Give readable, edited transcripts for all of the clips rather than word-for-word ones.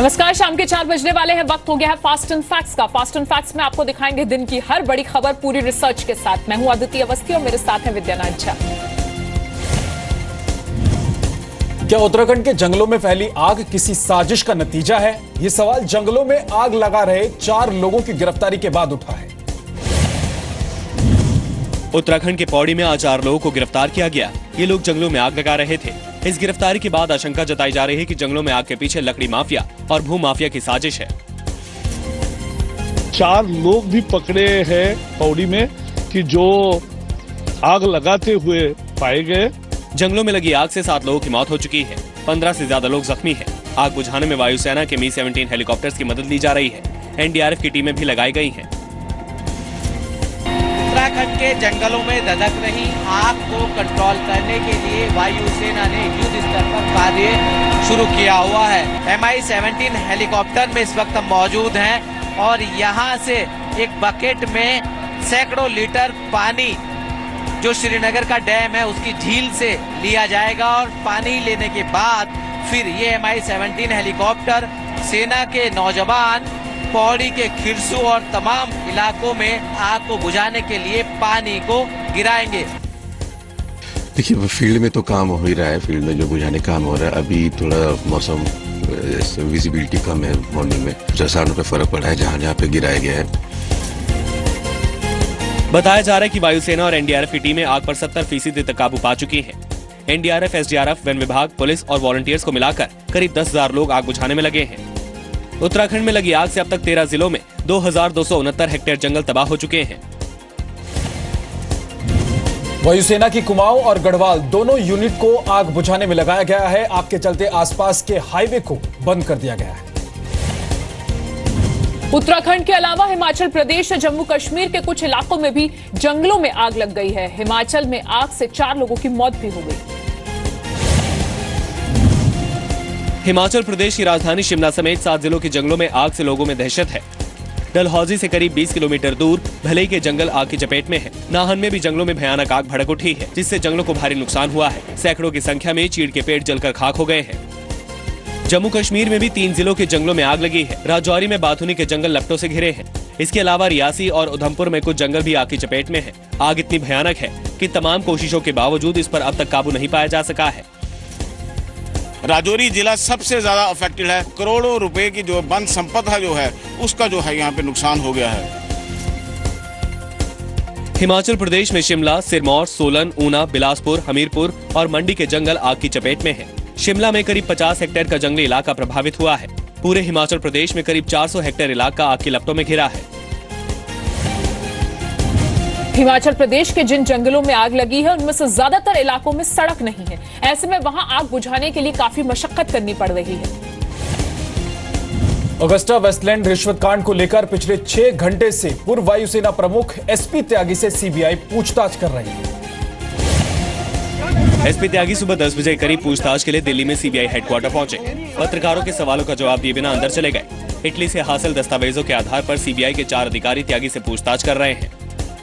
नमस्कार, शाम के 4 बजने वाले हैं। वक्त हो गया है फास्ट एंड फैक्ट्स का। फास्ट एंड फैक्ट्स में आपको दिखाएंगे दिन की हर बड़ी खबर पूरी रिसर्च के साथ। मैं हूं अदिति अवस्थी और मेरे साथ है विद्यानाथ झा। क्या उत्तराखंड के जंगलों में फैली आग किसी साजिश का नतीजा है? ये सवाल जंगलों में आग लगा रहे 4 लोगों की गिरफ्तारी के बाद उठा है। उत्तराखंड के पौड़ी में आज 4 लोगों को गिरफ्तार किया गया। ये लोग जंगलों में आग लगा रहे थे। इस गिरफ्तारी के बाद आशंका जताई जा रही है कि जंगलों में आग के पीछे लकड़ी माफिया और भू माफिया की साजिश है। 4 लोग भी पकड़े हैं पौड़ी में कि जो आग लगाते हुए पाए गए। जंगलों में लगी आग से 7 लोगों की मौत हो चुकी है। 15 से ज्यादा लोग जख्मी हैं। आग बुझाने में वायुसेना के Mi-17 हेलीकॉप्टर्स की मदद ली जा रही है। NDRF की टीमें भी लगाई गई हैं। उत्तराखंड के जंगलों में धधक रही आग को कंट्रोल करने के लिए वायुसेना ने युद्ध स्तर पर कार्य शुरू किया हुआ है। Mi-17 हेलीकॉप्टर में इस वक्त हम मौजूद हैं और यहाँ से एक बकेट में सैकड़ों लीटर पानी जो श्रीनगर का डैम है उसकी झील से लिया जाएगा और पानी लेने के बाद फिर ये Mi-17 हेलीकॉप्टर सेना के नौजवान पौड़ी के खिरसू और तमाम इलाकों में आग को बुझाने के लिए पानी को गिराएंगे। देखिए, फील्ड में तो काम हो ही रहा है। फील्ड में जो बुझाने काम हो रहा है, अभी थोड़ा मौसम विजिबिलिटी कम है। मॉर्निंग में 50 पे फर्क पड़ा है जहाँ पे गिराया गया है। बताया जा रहा है कि वायुसेना और NDRF की टीमें आग पर 70% तक काबू पा चुकी हैं। NDRF, SDRF, वन विभाग, पुलिस और वॉलंटियर्स को मिलाकर करीब 10,000 लोग आग बुझाने में लगे हैं। उत्तराखंड में लगी आग से अब तक 13 जिलों में 2,269 हेक्टेयर जंगल तबाह हो चुके हैं। वायुसेना की कुमाऊं और गढ़वाल दोनों यूनिट को आग बुझाने में लगाया गया है। आग के चलते आसपास के हाईवे को बंद कर दिया गया है। उत्तराखंड के अलावा हिमाचल प्रदेश और जम्मू कश्मीर के कुछ इलाकों में भी जंगलों में आग लग गई है। हिमाचल में आग से 4 लोगों की मौत भी हो गई। हिमाचल प्रदेश की राजधानी शिमला समेत 7 जिलों के जंगलों में आग से लोगों में दहशत है। डलहौजी से करीब 20 किलोमीटर दूर भलई के जंगल आग की चपेट में है। नाहन में भी जंगलों में भयानक आग भड़क उठी है, जिससे जंगलों को भारी नुकसान हुआ है। सैकड़ों की संख्या में चीड़ के पेड़ जलकर खाक हो गए हैं। जम्मू कश्मीर में भी 3 जिलों के जंगलों में आग लगी है। राजौरी में बाथुनी के जंगल लपटों से घिरे हैं। इसके अलावा रियासी और उधमपुर में कुछ जंगल भी आग की चपेट में है। आग इतनी भयानक है कि तमाम कोशिशों के बावजूद इस पर अब तक काबू नहीं पाया जा सका है। राजौरी जिला सबसे ज्यादा अफेक्टेड है। करोड़ों रुपए की जो वन संपदा जो है उसका जो है यहाँ पे नुकसान हो गया है। हिमाचल प्रदेश में शिमला, सिरमौर, सोलन, ऊना, बिलासपुर, हमीरपुर और मंडी के जंगल आग की चपेट में है। शिमला में करीब 50 हेक्टेयर का जंगली इलाका प्रभावित हुआ है। पूरे हिमाचल प्रदेश में करीब 400 हेक्टेयर इलाका आग की लपटों में घिरा है। हिमाचल प्रदेश के जिन जंगलों में आग लगी है उनमें से ज्यादातर इलाकों में सड़क नहीं है। ऐसे में वहां आग बुझाने के लिए काफी मशक्कत करनी पड़ रही है। ऑगस्टा वेस्टलैंड रिश्वत कांड को लेकर पिछले 6 घंटे से पूर्व वायुसेना प्रमुख SP त्यागी से CBI पूछताछ कर रही है। SP त्यागी सुबह 10 बजे करीब पूछताछ के लिए दिल्ली में CBI हेडक्वार्टर पहुंचे। पत्रकारों के सवालों का जवाब दिए बिना अंदर चले गए। इटली से हासिल दस्तावेजों के आधार पर CBI के 4 अधिकारी त्यागी से पूछताछ कर रहे हैं।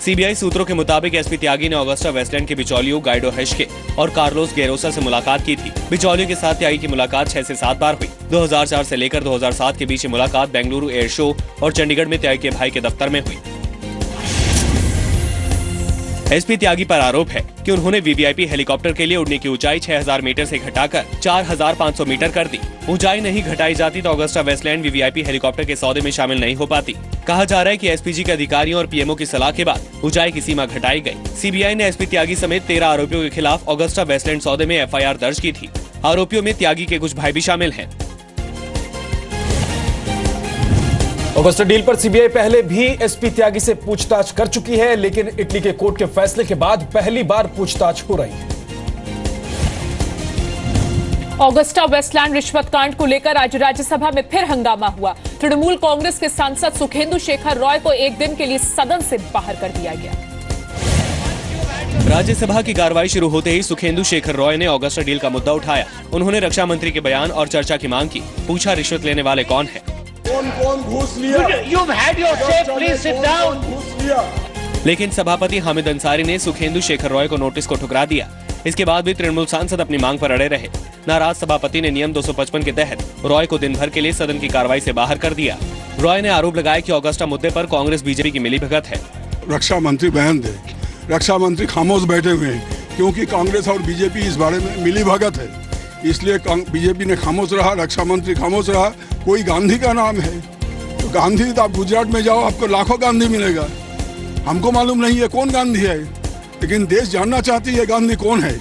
CBI सूत्रों के मुताबिक SP त्यागी ने ऑगस्टा वेस्टलैंड के बिचौलियों गाइडो हेशके और कार्लोस गेरोसा से मुलाकात की थी। बिचौलियों के साथ त्यागी की मुलाकात 6 से 7 बार हुई। 2004 से लेकर 2007 के बीच मुलाकात बेंगलुरु एयर शो और चंडीगढ़ में त्यागी के भाई के दफ्तर में हुई। SP त्यागी पर आरोप है कि उन्होंने VVIP हेलीकॉप्टर के लिए उड़ने की ऊंचाई 6000 मीटर से घटाकर 4500 मीटर कर दी। ऊंचाई नहीं घटाई जाती तो ऑगस्टा वेस्टलैंड VVIP हेलीकॉप्टर के सौदे में शामिल नहीं हो पाती। कहा जा रहा है कि SPG के अधिकारियों और PMO की सलाह के बाद ऊंचाई की सीमा घटाई गई। CBI ने SP त्यागी समेत 13 आरोपियों के खिलाफ ऑगस्टा वेस्टलैंड सौदे में FIR दर्ज की थी। आरोपियों में त्यागी के कुछ भाई भी शामिल हैं। ऑगस्टा डील पर CBI पहले भी SP त्यागी से पूछताछ कर चुकी है, लेकिन इटली के कोर्ट के फैसले के बाद पहली बार पूछताछ हो रही है। ऑगस्टा वेस्टलैंड रिश्वत कांड को लेकर आज राज्यसभा में फिर हंगामा हुआ। तृणमूल कांग्रेस के सांसद सुखेंदु शेखर रॉय को एक दिन के लिए सदन से बाहर कर दिया गया। राज्यसभा की कार्रवाई शुरू होते ही सुखेंदु शेखर रॉय ने ऑगस्टा डील का मुद्दा उठाया। उन्होंने रक्षा मंत्री के बयान और चर्चा की मांग की। पूछा, रिश्वत लेने वाले कौन है? कौन घूस लिया? You've had your say, please sit down. घूस लिया? लेकिन सभापति हामिद अंसारी ने सुखेंदु शेखर रॉय को नोटिस को ठुकरा दिया। इसके बाद भी तृणमूल सांसद अपनी मांग पर अड़े रहे। नाराज सभापति ने नियम 255 के तहत रॉय को दिन भर के लिए सदन की कार्रवाई से बाहर कर दिया। रॉय ने आरोप लगाया कि ऑगस्टा मुद्दे पर कांग्रेस बीजेपी की मिलीभगत है। रक्षा मंत्री बयान दे, रक्षा मंत्री खामोश बैठे हुए हैं क्योंकि कांग्रेस और बीजेपी इस बारे में मिलीभगत है, इसलिए बीजेपी ने खामोश रहा, रक्षा मंत्री खामोश रहा। कोई गांधी का नाम है तो गांधी, तो आप गुजरात में जाओ आपको लाखों गांधी मिलेगा। हमको मालूम नहीं है कौन गांधी है, लेकिन देश जानना चाहती है गांधी कौन है।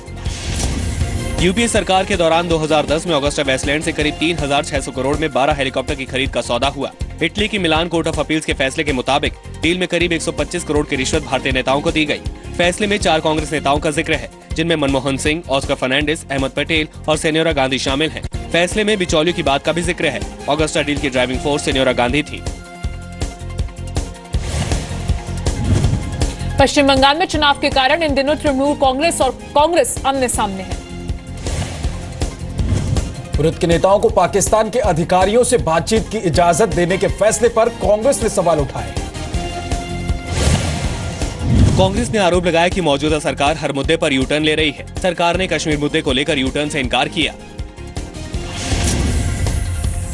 यूपीए सरकार के दौरान 2010 में ऑगस्टा वेस्टलैंड से करीब 3,600 करोड़ में 12 हेलीकॉप्टर की खरीद का सौदा हुआ। इटली की मिलान कोर्ट ऑफ अपील्स के फैसले के मुताबिक डील में करीब 125 करोड़ की रिश्वत भारतीय नेताओं को दी गई। फैसले में 4 कांग्रेस नेताओं का जिक्र है, जिनमें मनमोहन सिंह, ऑस्कर फर्नांडिस, अहमद पटेल और सेन्योरा गांधी शामिल हैं। फैसले में बिचौलियों की बात का भी जिक्र है। ऑगस्टा डील की ड्राइविंग फोर्स सेन्योरा गांधी थी। पश्चिम बंगाल में चुनाव के कारण इन दिनों तृणमूल कांग्रेस और कांग्रेस आमने सामने है। विरोध के नेताओं को पाकिस्तान के अधिकारियों से बातचीत की इजाजत देने के फैसले पर कांग्रेस ने सवाल उठाए। कांग्रेस ने आरोप लगाया कि मौजूदा सरकार हर मुद्दे पर यू टर्न ले रही है। सरकार ने कश्मीर मुद्दे को लेकर यू टर्न से इनकार किया।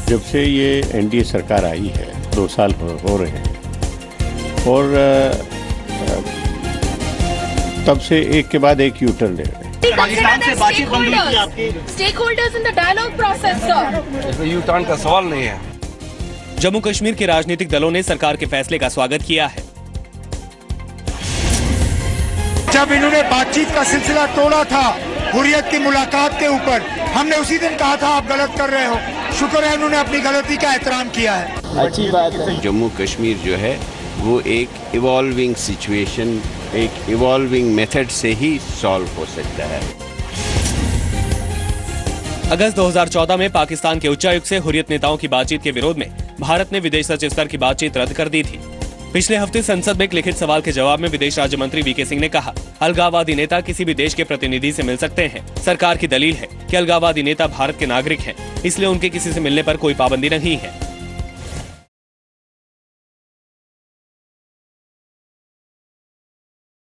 जब से ये एनडीए सरकार आई है 2 साल हो रहे हैं और तब से एक के बाद एक यू टर्न ले रहे हैं। पाकिस्तान से बातचीत बंद हुई थी आपकी? Stakeholders in the dialogue process sir. इसमें यू टर्न का सवाल नहीं है। जम्मू कश्मीर के राजनीतिक दलों ने सरकार के फैसले का स्वागत किया है। जब इन्होंने बातचीत का सिलसिला तोड़ा था हुर्रियत की मुलाकात के ऊपर, हमने उसी दिन कहा था आप गलत कर रहे हो। शुक्र है इन्होंने अपनी गलती का एहतराम किया है। अच्छी बात है। जम्मू कश्मीर जो है वो एक इवॉल्विंग सिचुएशन, एक इवॉल्विंग मेथड से ही सॉल्व हो सकता है। अगस्त 2014 में पाकिस्तान के उच्चायुक्त से हुर्रियत नेताओं की बातचीत के विरोध में भारत ने विदेश सचिव स्तर की बातचीत रद्द कर दी थी। पिछले हफ्ते संसद में एक लिखित सवाल के जवाब में विदेश राज्य मंत्री वीके सिंह ने कहा, अलगाववादी नेता किसी भी देश के प्रतिनिधि से मिल सकते हैं। सरकार की दलील है कि अलगाववादी नेता भारत के नागरिक हैं, इसलिए उनके किसी से मिलने पर कोई पाबंदी नहीं है।